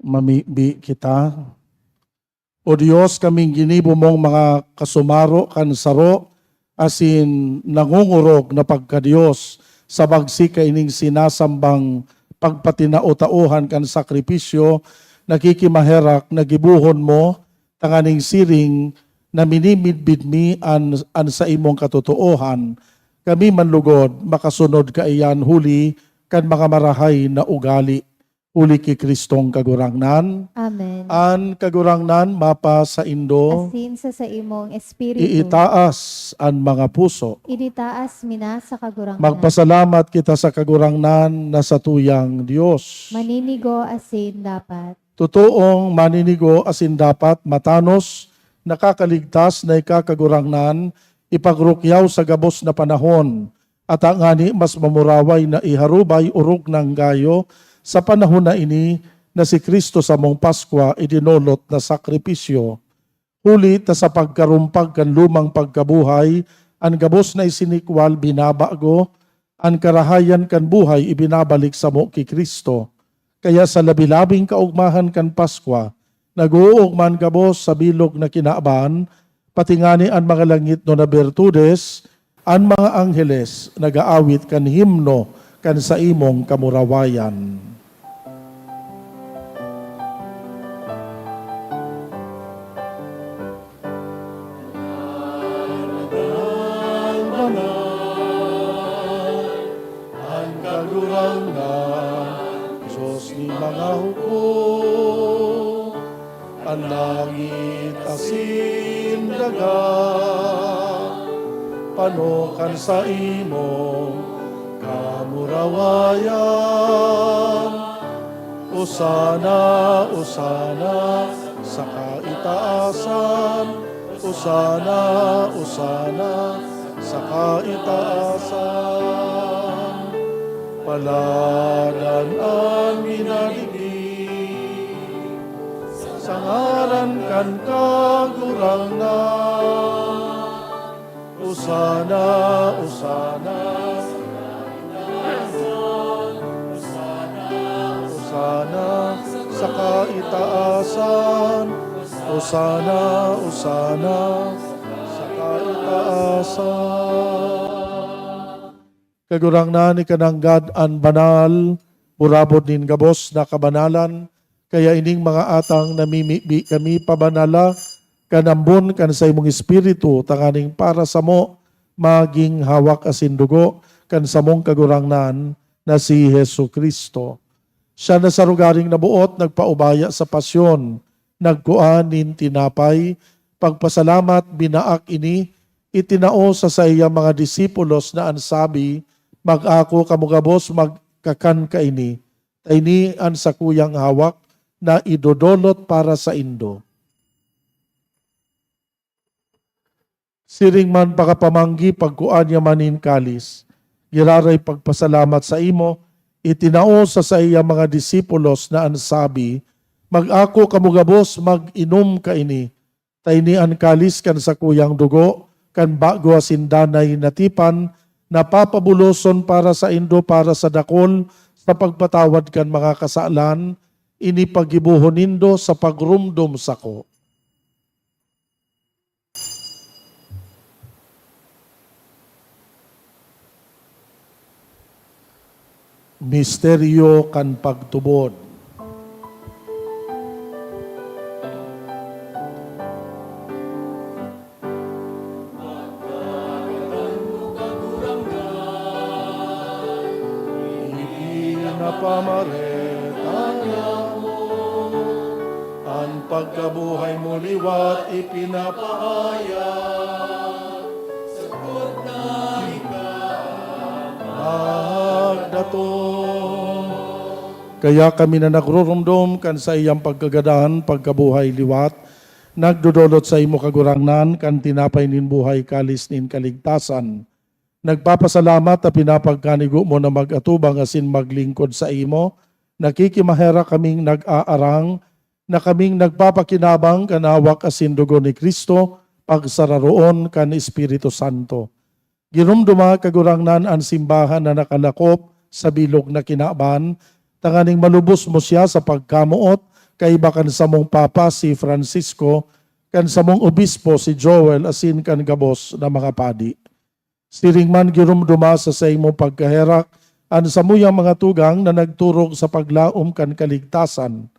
Mamibi kita. O Diyos, kaming ginibo mong mga kasumaro kan saro, asin nangungurog na pagka-Diyos, sa bagsika ining sinasambang pagpatinao-tauhan kan sakripisyo, nakikimaherak, nagibuhon mo, tanganing siring, na minimidbid mi an sa imong katotoohan. Kami manlugod, makasunod ka iyan huli, kan mga marahay na ugali, huli ki Kristong kagurangnan. Amen. An kagurangnan mapa sa Indo, Asin sa imong espiritu, iitaas an mga puso. iditaas mina sa kagurangnan. Magpasalamat kita sa kagurangnan na sa tuyang Diyos. Maninigo asin dapat. Totoong maninigo asin dapat matanos, nakakaligtas na ikakagurangnan, ipagrukyaw sa gabos na panahon, at ang ani mas mamuraway na iharubay urog ng gayo sa panahon na ini na si Kristo sa mong Paskwa idinolot na sakripisyo. Huli ta sa pagkarumpag kan lumang pagkabuhay, ang gabos na isinikwal binabago, ang karahayan kan buhay ibinabalik sa mo ki Kristo. Kaya sa labilabing kaugmahan kan Paskwa, nag-uugman gabos sa bilog na kinaaban, pati ngani ang mga langit no na bertudes, ang mga angheles nagaawit kan himno kan sa imong kamurawayan. Ang kagurangnan, Diyos ni mga hukom, ang langit asin daga, panukan sa imong kamurawayan. Usana, usana sa kaitaasan, usana, usana sa kaitaasan. Paladan ang minaligid, sa ngaran kan kagurangnan. Usana, usana, usana sa kaitaasan, usana, usana sa kaitaasan. Kagurangnan ni kananggad an banal, purabot nin gabos na kabanalan, kaya ining mga atang namimibi kami pabanala, kanambon kan sa imong espiritu, tanganing para sa mo, maging hawak asin dugo, kan sa mong kagurangnan na si Hesu Kristo. Siya na sa rugaring nabuot, nagpaubaya sa pasyon, nagkuan nin tinapay, pagpasalamat binaak ini, itinao sa iya mga disipulos na ansabi, mag-ako kamugabos magkakan ka ini, tainian sa kuyang hawak na idodolot para sa Indo. Siring man pakapamanggi pagkuan niya manin kalis, giraray pagpasalamat sa imo, itinao sa iya mga disipulos na ansabi, mag-ako kamugabos mag-inom ka ini, tainian kalis kan sa kuyang dugo, kan bago asindanay natipan, napapabuloson para sa Indo para sa dakol, sa pagpatawad kan mga kasalan, ini pagibuhon nindo sa pagrumdum sako. Misteryo kan pagtubod. Pamaretanya mo, ang pagkabuhay mo liwat ipinapaaya, sagot na ikaw Kaya kami na nagrurumdum kan sa iyang pagkagadahan, pagkabuhay liwat, nagdudulot sa imo kagurangnan, kan tinapay nin buhay kalis nin kaligtasan. Nagpapasalamat at pinapagkanigo mo na mag-atubang asin maglingkod sa imo. Nakikimahera kaming nag-aarang na kaming nagpapakinabang kanawak asin dugo ni Kristo pagsararoon kan Espiritu Santo. Ginumduma kagurangnan ang simbahan na nakalakop sa bilog na kinaban, tanganing malubos mo siya sa pagkamuot kay bakan sa mong Papa si Francisco, kan sa mong Obispo si Joel asin kan gabos na mga padi. Siring man girumduma sa imo pagkaherak, an samuyang mga tugang na nagturog sa paglaom kan kaligtasan,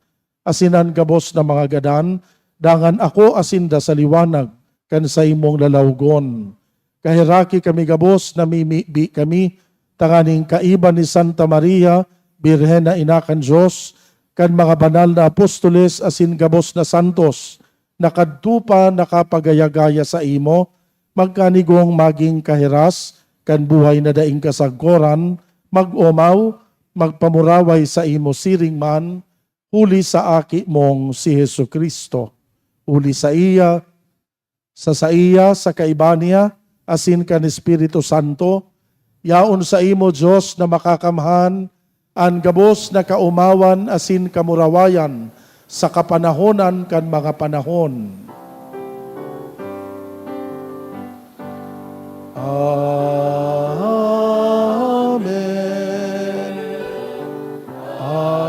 asinan gabos na mga gadan, dangan ako asinda sa liwanag, kan sa imong lalawgon. Kahiraki kami gabos na mimibi kami, tanganing kaiba ni Santa Maria, Birhen na Inakan Diyos, kan mga banal na apostoles asin gabos na santos, nakadtupa nakapagayagaya sa imo, magkanigong maging kahiras, kan buhay na daing kasagkoran, mag-umaw, magpamuraway sa imo siring man, huli sa aki mong si Hesu Kristo. Huli sa iya, sa kaibaniya, asin kan Espiritu Santo, yaon sa imo Diyos na makakamhan, an gabos na kaumawan asin kamurawayan, sa kapanahonan kan mga panahon. Amen. Amen.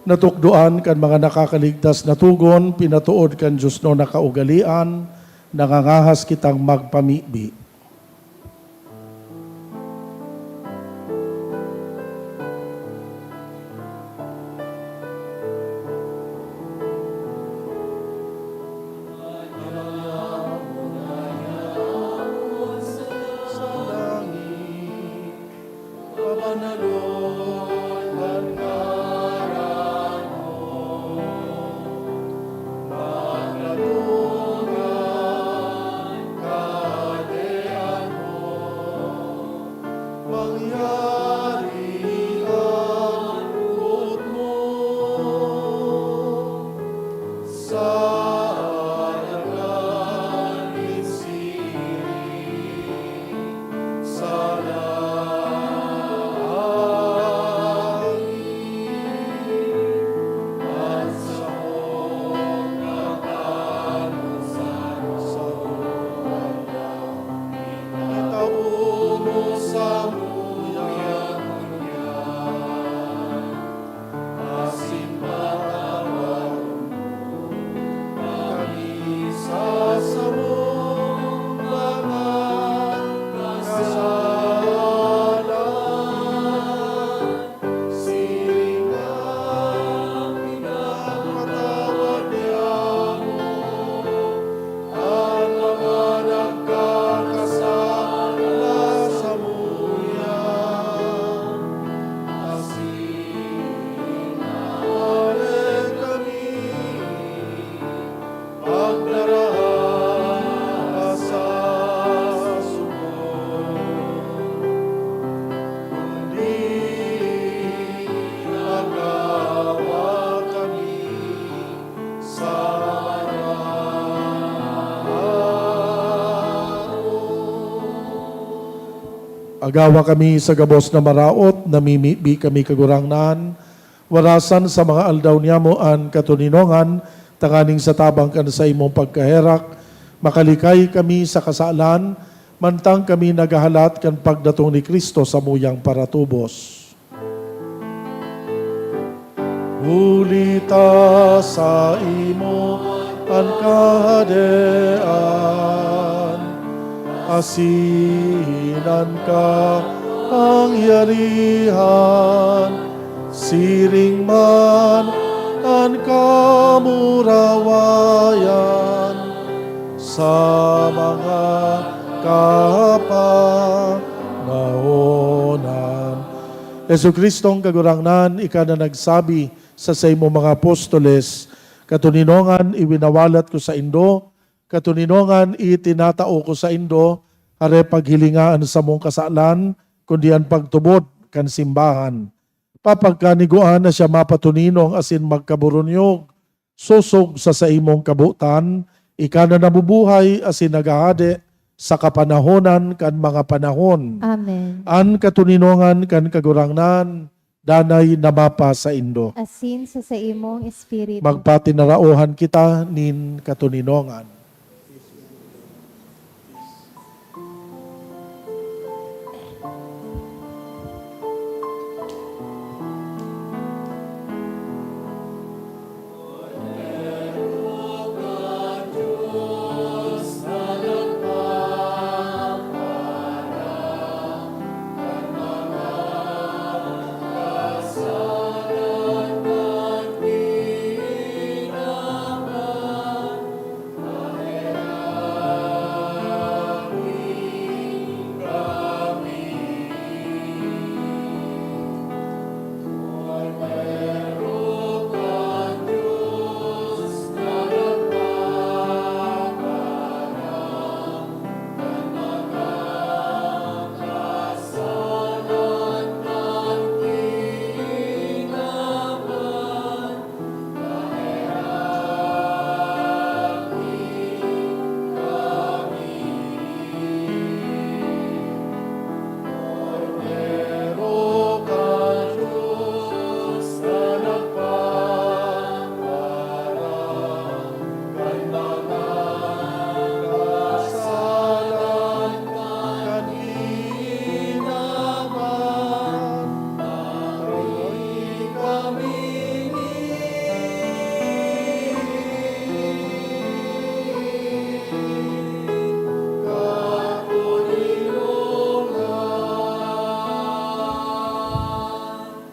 Natukduan kan mga nakakaligtas na tugon, pinatuod kan Diyos no nakaugalian, nangangahas kitang magpamibi. Agawa kami sa gabos na maraot, namimibi kami kagurangnan, warasan sa mga aldaw niya mo an katuninongan, tanganing sa tabang kan sa imong pagkaherak, makalikay kami sa kasalan, mantang kami nagahalat kan pagdatong ni Kristo sa muyang paratubos. Ulita sa imo ang kahadean, asinan ka ang yarihan, siring man ang kamurawayan sa mga kapanahonan. Yesu Kristong kagurangnan, ika na nagsabi sa imo mga apostoles, katuninongan iwinawalat ko sa Indo, katuninongan itinatao ko sa Indo, hare paghilingaan sa mong kasalan, kundi ang pagtubod kan simbahan. Papagkaniguan na siya mapatuninong asin magkaburunyog, susog sa imong kabutan, ika na nabubuhay asin nagahade sa kapanahonan kan mga panahon. Amen. An katuninongan kan kagurangnan, danay namapa sa Indo. Asin sa imong espiritu. Magpatinarauhan kita nin katuninongan.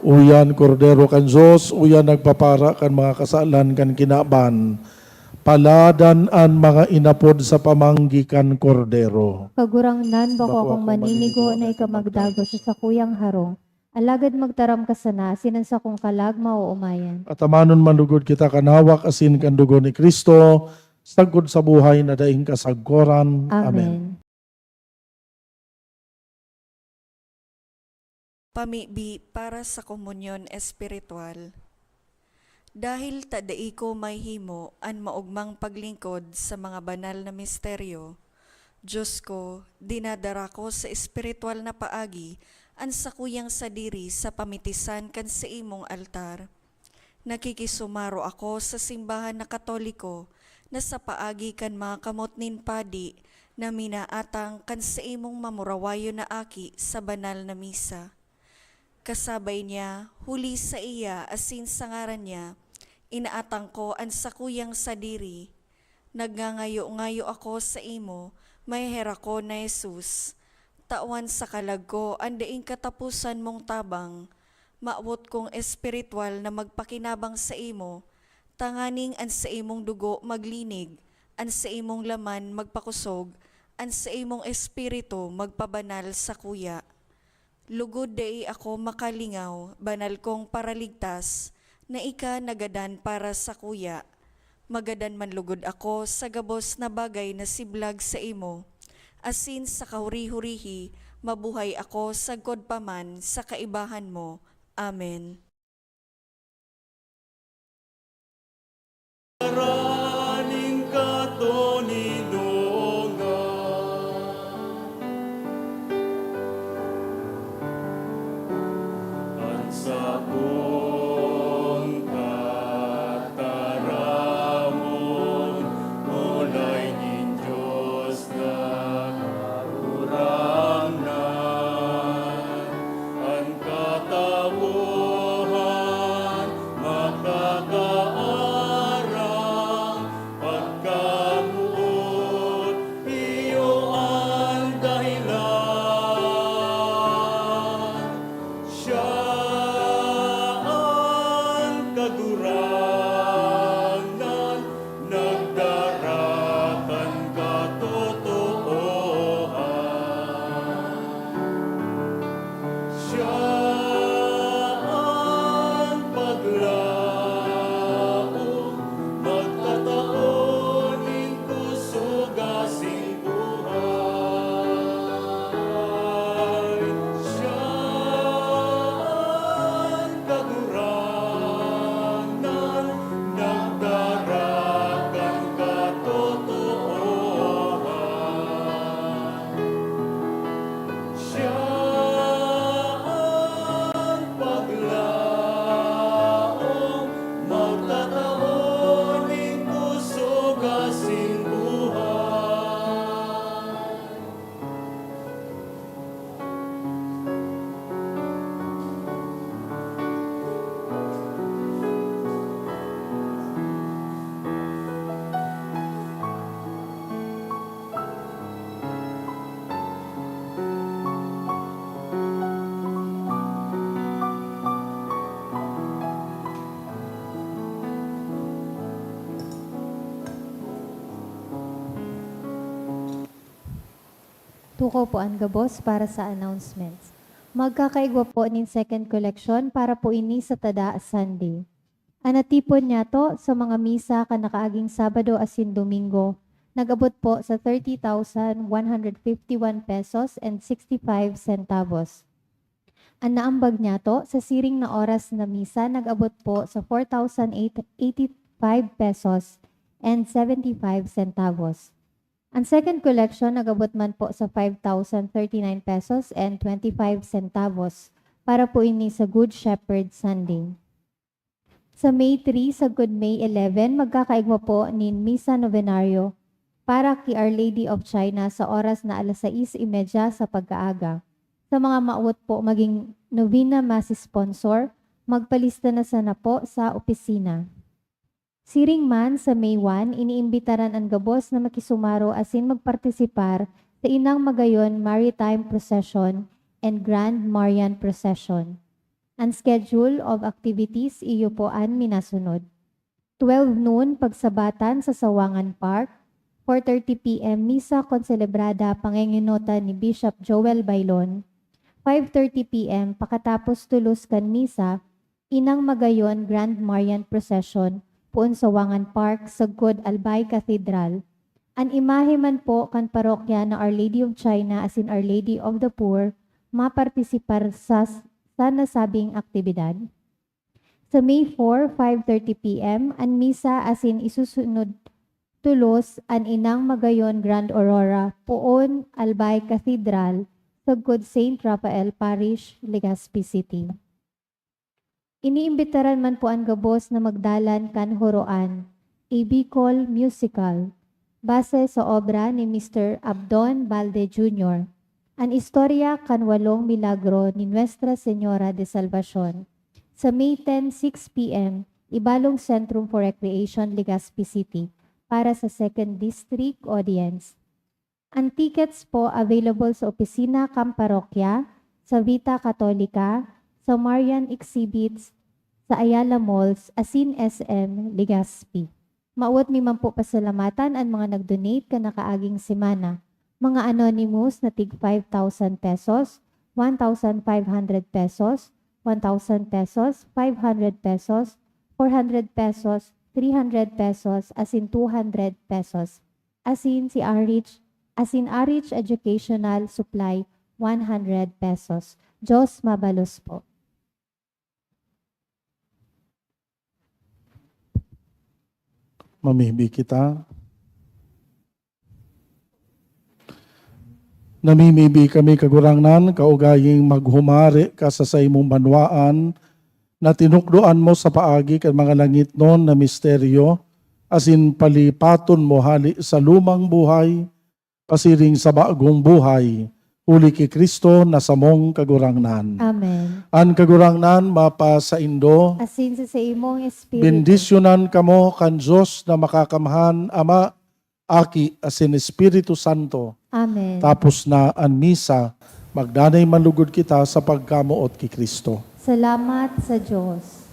Uyan kordero kan Diyos, uyan nagpapara kan mga kasalan kan kinaban. Paladan an mga inapod sa pamanggi kan kordero. Kagurangnan bako Bako akong akong maninigo maninigo na ikamagdago sa sakuyang harong. Alagad magtaram ka sana, sinan sa kong kalag mauumayan. At amanon manlugod kita kanawak asin kan dugo ni Kristo, sagod sa buhay na daing kasagkoran. Amen. Amen. Pamibi para sa komunyon espiritual. Dahil tadai ko may himo an maugmang paglingkod sa mga banal na misteryo, Diyos ko, dinadara ko sa espiritual na paagi an sakuyang sadiri sa pamitisan kan sa imong altar. Nakikisumaro ako sa simbahan na Katoliko na sa paagi kan mga kamot nin padi na minaatang kan sa imong mamurawayo na aki sa banal na misa. Kasabay niya, huli sa iya asin sa ngaran niya, inaatang ko ang sakuyang sadiri. Nagngangayo-ngayo ako sa imo, may hera ko na Jesus. Tawan sa kalag ko, ang daing katapusan mong tabang, maawot kong espiritual na magpakinabang sa imo, tanganing ang sa imong dugo maglinig, ang sa imong laman magpakusog, ang sa imong espiritu magpabanal sa kuya. Lugod dai ako makalingaw, banal kong paraligtas, na ika nagadan para sa kuya. Magadan man lugod ako sa gabos na bagay na siblag sa imo. Asin sa kahuri-hurihi, mabuhay ako sagkod paman sa kaibahan mo. Amen. Maraming katuninongan, Tuko po ang gabos para sa announcements. Magkakaigwa po nin second collection para po ini sa tada Sunday. Anatipon niya to sa mga misa kanakaaging Sabado asin Domingo. Nag-abot po sa 30,151 pesos and 65 centavos. Ang naambag niya to sa siring na oras na misa nag-abot po sa 4,885 pesos and 75 centavos. Ang second collection nag-abot man po sa 5,039 pesos and 25 centavos para po ini sa Good Shepherd Sunday. Sa May 3 sa Good May 11, magkakaigwa po ni Misa Novenario para kay Our Lady of China sa oras na 6:30 sa pagkaaga. Sa mga maawot po maging novena mass sponsor, magpalista na sana po sa opisina. Siring man sa May 1, iniimbitaran ang gabos na makisumaro asin magpartisipar sa Inang Magayon Maritime Procession and Grand Marian Procession. Ang schedule of activities iyo po an minasunod. 12 noon pagsabatan sa Sawangan Park, 4:30 p.m. Misa Konselebrada panginginota ni Bishop Joel Bailon, 5:30 p.m. pakatapos tulos kan misa, Inang Magayon Grand Marian Procession, puon sa Wangan Park, Sagkod Albay Cathedral. Ang imahe man po kan parokya na Our Lady of China asin Our Lady of the Poor, mapartisipar sa nasabing aktibidad. Sa May 4, 5:30 p.m., ang misa asin isusunod tulos ang Inang Magayon Grand Aurora, puon Albay Cathedral, Sagkod St. Raphael Parish, Legazpi City. Iniimbitaran man po ang gabos na magdalan kan horoan, a Bicol musical, base sa obra ni Mr. Abdon Balde Jr., ang istorya kan 8 milagro ni Nuestra Señora de Salvacion. Sa May 10, 6 p.m., Ibalong Centrum for Recreation, Legazpi City, para sa 2nd District Audience. Ang tickets po available sa opisina Kamparokya, sa Vita Katolika, sa Marian Exhibits, sa Ayala Malls, asin SM, Legazpi. Maawat mi man po pasalamatan ang mga nag-donate ka nakaaging semana. Mga anonymous na tig 5,000 pesos, 1,500 pesos, 1,000 pesos, 500 pesos, 400 pesos, 300 pesos, asin 200 pesos. Asin si RH Educational Supply, 100 pesos. Diyos mabalos po. Mamihbi kita. Namimibi kami kagurangnan, kaugaying maghumari ka sa imong banwaan, na tinukdoan mo sa paagi kan mga langit noon na misteryo, asin palipaton mo hali sa lumang buhay, pasiring sa bagong buhay, uli ki Kristo na samong kagurangnan. Amen. An kagurangnan mapa sa Indo, Asin sa imong espiritu. bendisyonan kamo kan Diyos na makakamahan, Ama, Aki, asin Espiritu Santo. Amen. Tapos na ang misa, magdanay manlugod kita sa pagkamuot ki Kristo. Salamat sa Diyos.